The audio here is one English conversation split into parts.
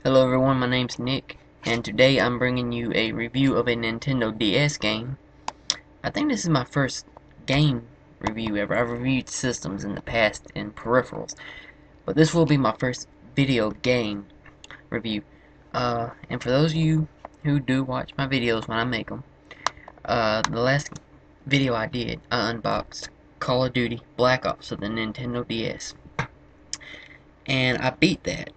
Hello everyone, my name's Nick, and today I'm bringing you a review of a Nintendo DS game. I think this is my first game review ever. I've reviewed systems in the past and peripherals, but this will be my first video game review. And for those of you who do watch my videos when I make them, the last video I did, I unboxed Call of Duty Black Ops of the Nintendo DS, and I beat that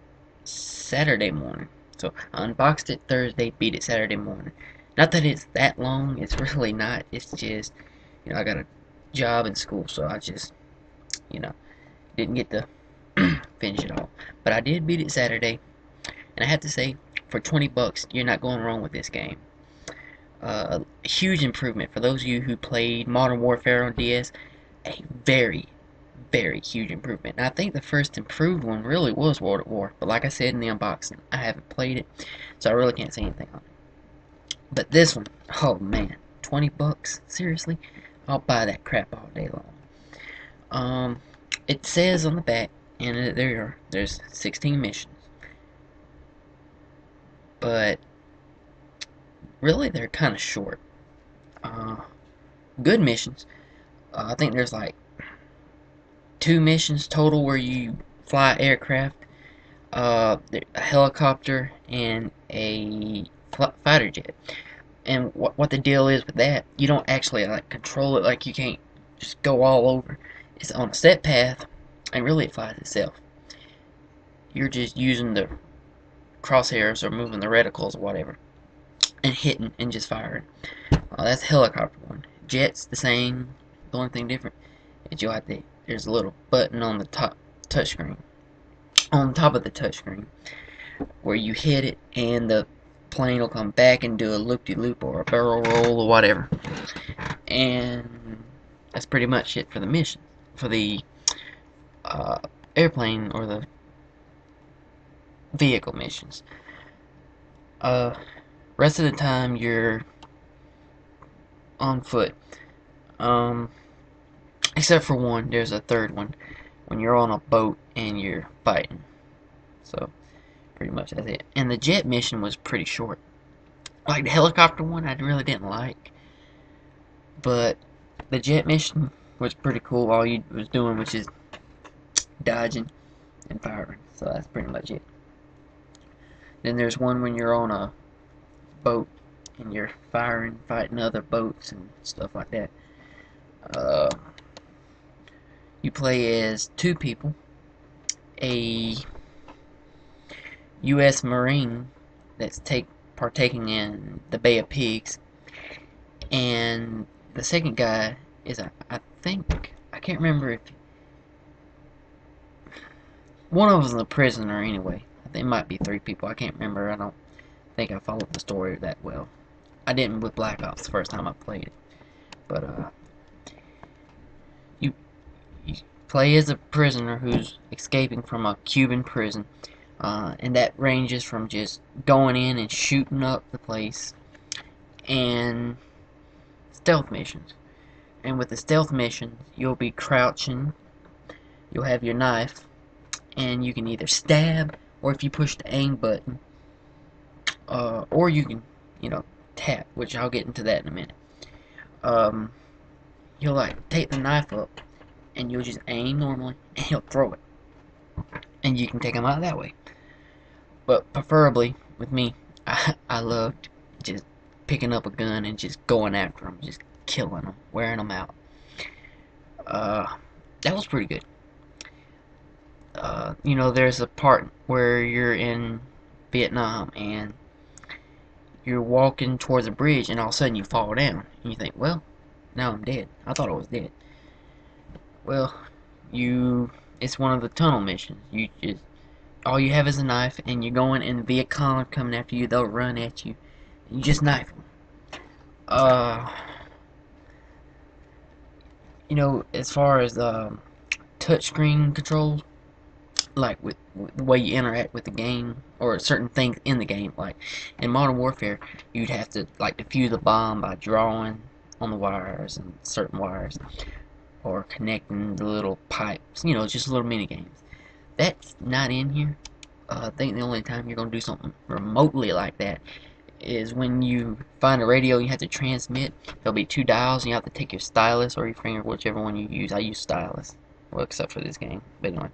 Saturday morning. So I unboxed it Thursday, beat it Saturday morning. Not that it's that long, it's really not. It's just, I got a job in school, so I just, you know, didn't get to finish it all. But I did beat it Saturday, and I have to say, for 20 bucks, you're not going wrong with this game. A huge improvement for those of you who played Modern Warfare on DS. A very huge improvement. And I think the first improved one really was World at War, but like I said in the unboxing, I haven't played it, so I really can't say anything on it. But this one, oh man, 20 bucks? Seriously? I'll buy that crap all day long. It says on the back, and there's 16 missions, but really they're kind of short. Good missions. I think there's like 2 missions total where you fly aircraft, a helicopter, and a fighter jet. And what the deal is with that, you don't actually like control it. Like, you can't just go all over. It's on a set path, and really it flies itself. You're just using the crosshairs or moving the reticles or whatever, and hitting and just firing. That's the helicopter one. Jet's the same. The only thing different is there's a little button on the top touchscreen, on top of the touchscreen, where you hit it and the plane will come back and do a loop-de-loop or a barrel roll or whatever. And that's pretty much it for the mission, for the airplane or the vehicle missions. Rest of the time you're on foot. Except for one, there's a third one when you're on a boat and you're fighting. So pretty much that's it. And the jet mission was pretty short. Like the helicopter one, I really didn't like, but the jet mission was pretty cool. All you was doing was just dodging and firing. So that's pretty much it. Then there's one when you're on a boat and you're fighting other boats and stuff like that. You play as 2 people, a U.S. Marine that's partaking in the Bay of Pigs, and the second guy is I can't remember if one of them's a prisoner anyway. I think it might be 3 people. I can't remember. I don't think I followed the story that well. I didn't with Black Ops the first time I played it, but you play as a prisoner who's escaping from a Cuban prison, and that ranges from just going in and shooting up the place and stealth missions. And with the stealth missions, you'll be crouching, you'll have your knife, and you can either stab, or if you push the aim button, or you can, tap, which I'll get into that in a minute. You'll like take the knife up, and you'll just aim normally, and he'll throw it, and you can take him out that way. But preferably with me, I loved just picking up a gun and just going after them, just killing them, wearing them out. That was pretty good. There's a part where you're in Vietnam and you're walking towards a bridge, and all of a sudden you fall down, and you think, well, now I'm dead. I thought I was dead. Well, it's one of the tunnel missions. All you have is a knife, and you're going, and the Viet Cong are coming after you. They'll run at you, and you just knife them. As far as touchscreen controls, like with the way you interact with the game, or certain things in the game, like in Modern Warfare, you'd have to like defuse a bomb by drawing on the wires and certain wires, or connecting the little pipes, just little mini games. That's not in here. I think the only time you're going to do something remotely like that is when you find a radio you have to transmit. There'll be two dials and you have to take your stylus or your finger, whichever one you use. I use stylus, well, except for this game, but anyway.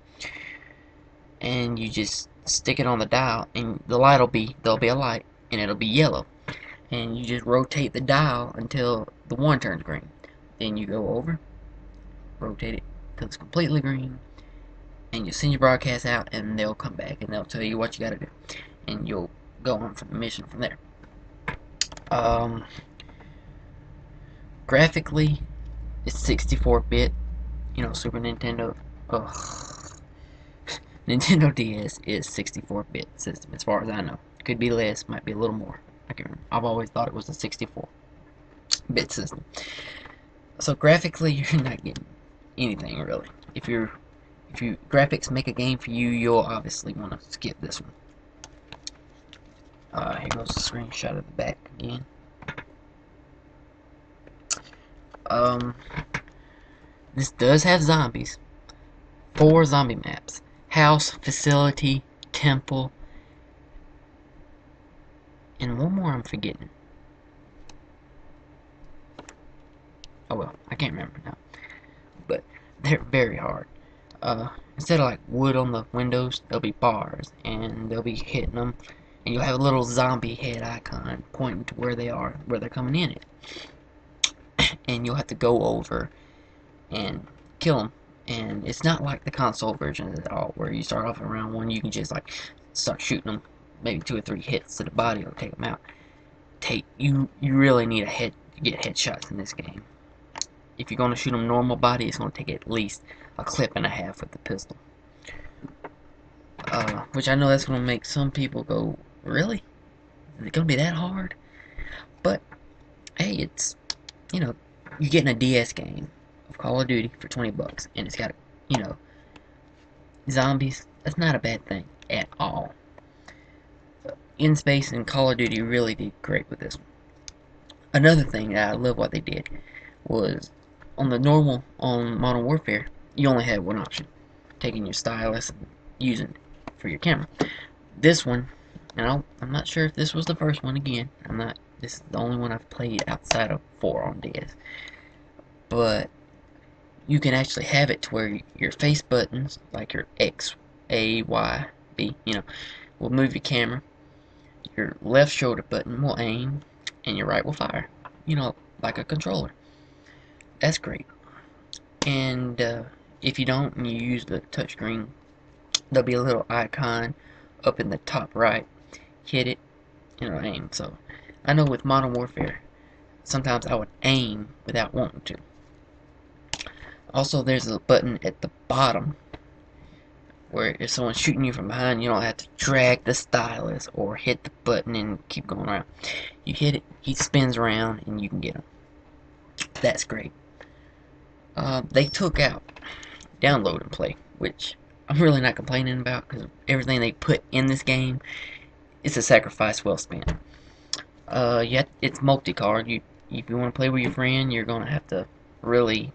And you just stick it on the dial, and the light there'll be a light, and it'll be yellow. And you just rotate the dial until the one turns green. Then you go over, rotate it until it's completely green, and you send your broadcast out, and they'll come back and they'll tell you what you gotta do, and you'll go on from the mission from there. Graphically, it's 64-bit. You know, Super Nintendo. Nintendo DS is 64-bit system, as far as I know. Could be less, might be a little more. I can't remember. I've always thought it was a 64-bit system. So graphically, you're not getting anything really. If graphics make a game for you, you'll obviously want to skip this one. Here goes the screenshot of the back again. This does have zombies. 4 zombie maps. House, facility, temple, and one more I'm forgetting. Oh well, I can't remember now. But they're very hard. Instead of like wood on the windows, there'll be bars, and they'll be hitting them, and you'll have a little zombie head icon pointing to where they are, where they're coming in it. And you'll have to go over and kill them. And it's not like the console version at all, where you start off in round 1, you can just like start shooting them, maybe 2 or 3 hits to the body will take them out. You really need a head to get headshots in this game. If you're going to shoot them normal body, it's going to take at least a clip and a half with the pistol. Which I know that's going to make some people go, really? Is it going to be that hard? But, hey, it's, you know, you're getting a DS game of Call of Duty for 20 bucks, and it's got, you know, zombies. That's not a bad thing at all. InSpace and Call of Duty really did great with this one. Another thing that I love what they did was on Modern Warfare, you only had one option, taking your stylus and using it for your camera. This one, and I'm not sure if this was the first one again. This is the only one I've played outside of 4 on DS. But you can actually have it to where your face buttons, like your X, A, Y, B, you know, will move your camera. Your left shoulder button will aim, and your right will fire. You know, like a controller. That's great. And if you don't, and you use the touchscreen, there'll be a little icon up in the top right. Hit it, and it'll aim. So, I know with Modern Warfare, sometimes I would aim without wanting to. Also, there's a button at the bottom where if someone's shooting you from behind, you don't have to drag the stylus or hit the button and keep going around. You hit it, he spins around, and you can get him. That's great. They took out download and play, which I'm really not complaining about, because everything they put in this game is a sacrifice well spent. Yeah, it's multi-card. If you want to play with your friend, you're going to have to really...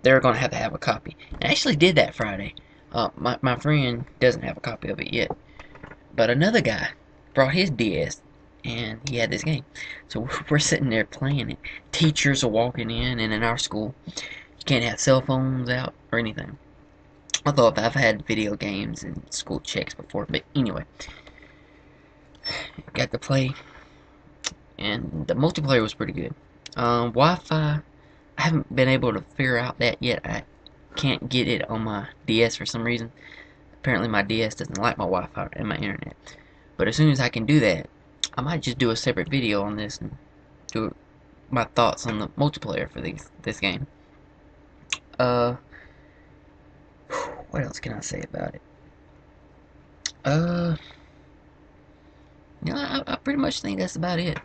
They're going to have a copy. I actually did that Friday. My friend doesn't have a copy of it yet. But another guy brought his DS, and he had this game. So we're sitting there playing it. Teachers are walking in, and in our school, you can't have cell phones out or anything. Although I've had video games and school checks before, but anyway. Got to play, and the multiplayer was pretty good. Wi-Fi, I haven't been able to figure out that yet. I can't get it on my DS for some reason. Apparently my DS doesn't like my Wi-Fi and my internet. But as soon as I can do that, I might just do a separate video on this and do my thoughts on the multiplayer for this game. What else can I say about it? You know, I pretty much think that's about it.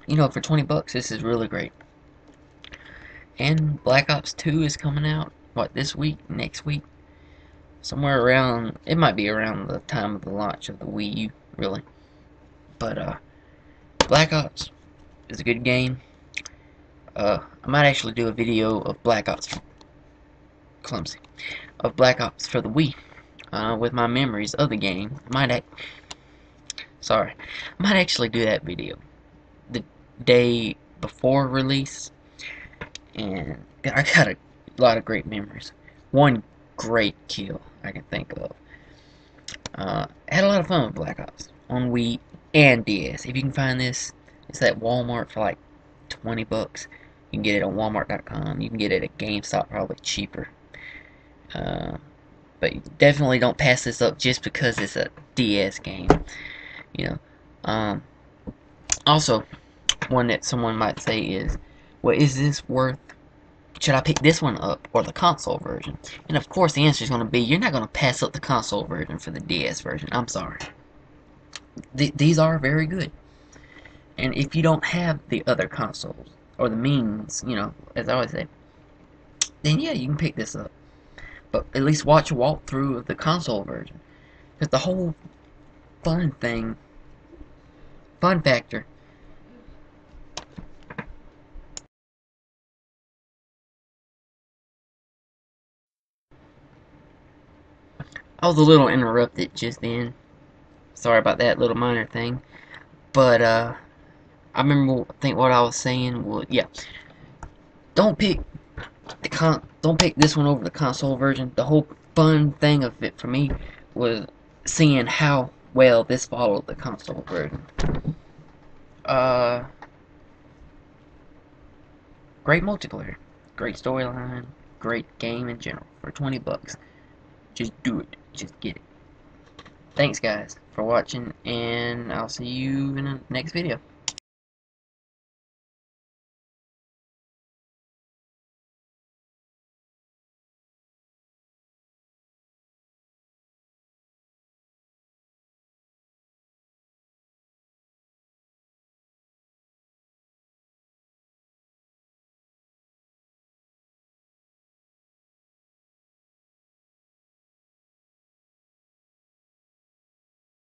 You know, for 20 bucks, this is really great. And Black Ops 2 is coming out, what, this week, next week? Somewhere around, it might be around the time of the launch of the Wii U, really. But, Black Ops is a good game. I might actually do a video of Black Ops Clumsy. of Black Ops for the Wii, with my memories of the game. I might actually do that video the day before release, and I got a lot of great memories. One great kill I can think of. Had a lot of fun with Black Ops on Wii and DS. If you can find this, it's at Walmart for like 20 bucks. You can get it on Walmart.com. You can get it at GameStop, probably cheaper. But you definitely don't pass this up just because it's a DS game. You know. Also, one that someone might say is, well, is this worth? Should I pick this one up or the console version? And of course, the answer is going to be, you're not going to pass up the console version for the DS version. I'm sorry. These are very good. And if you don't have the other consoles, or the means, as I always say, then yeah, you can pick this up. But at least watch a walkthrough of the console version. Because the whole fun factor, I was a little interrupted just then. Sorry about that little minor thing. But, I think what I was saying was, yeah. Don't pick this one over the console version. The whole fun thing of it for me was seeing how well this followed the console version. Great multiplayer, great storyline, great game in general for 20 bucks. Just do it. Just get it. Thanks guys for watching, and I'll see you in the next video.